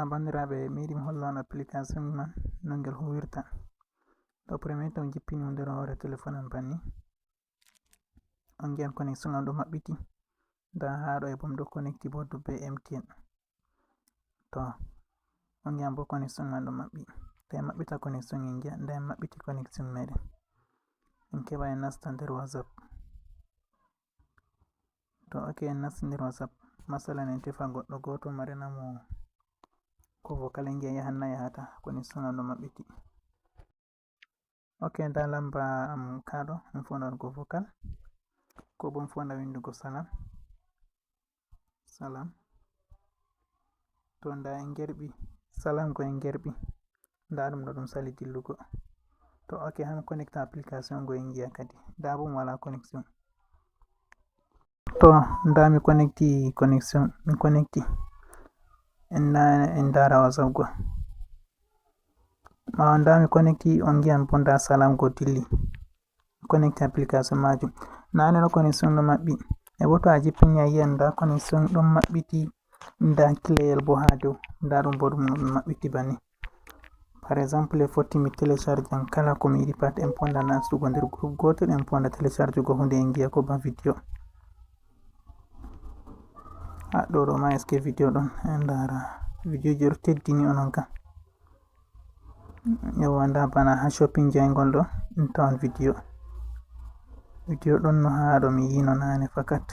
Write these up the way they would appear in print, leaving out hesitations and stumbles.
bandiraɓe miɗi mi holla on application man no ngel huwirta. To premier to jippini nder hoore téléphone am banni on ngiyan connection am ɗo maɓɓiti nda haɗo e bom ɗo connecti bo be MTN. to on ngiyan bo connection man ɗo maɓɓi to en maɓɓita connection en ngiya nda en maɓɓiti connection meɗen en keɓa en nasta nder WhatsApp. to en nasti nder WhatsApp masalan en tefa goɗɗo goto marinamo ko vocal en ngiya yahan na yahata connection am ɗo maɓɓiti. nda lamba am kaɗo en fonda waɗugo vocal ko bo en fonda windugo salam to nda en gerɓi salam go en gerɓi nda ɗum ɗo ɗum sali dillugo. to han connecta application go en ngiya kadi nda bo wala connection. to nda mi connecti connection mi connecti en dara WhatsApp go ɓawo nda mi connecti on ngiyan bo nda salam go dilli connecti application majum nane no connection ɗo maɓɓi e bo to a jippini a yiyan nda connection ɗon maɓɓiti nda cleyel bo ha dow nda ɗum bo ɗum maɓɓiti banni. par exemple fotti mi télécharge an kala ko mi yiɗi pat en fonda nastugo nder groupe gotel en fonda télécharge go hunde en ngiya ko ba video. ɗo ma eske video ɗon en dara video je ɗo teddini onon kam yawa nda bana ha shopping jaingol ɗo en tawan video ɗon no ha ɗo mi yino nane fakat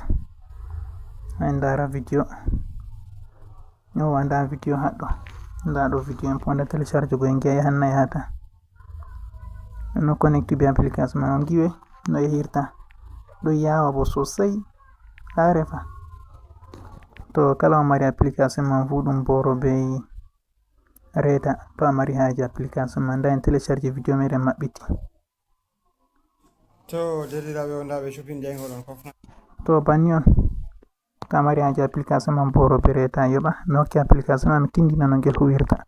en dara video yawa nda video haɗɗo nda ɗo video en fonda télécharge go en giya yahan na yahata no connecti be application man on giwe no yahirta ɗo yawa bo sosai ha refa. to kala o mari application man fu ɗum boro be reta to a mari haje application man nda en télécharge video meɗen maɓɓiti. to derɗiraɓe o nda ɓe shopping jaingol on kofna to banni on to a mari haje application man boro be reta yoɓa mi hokki application man mi tindina no ngel huwirta.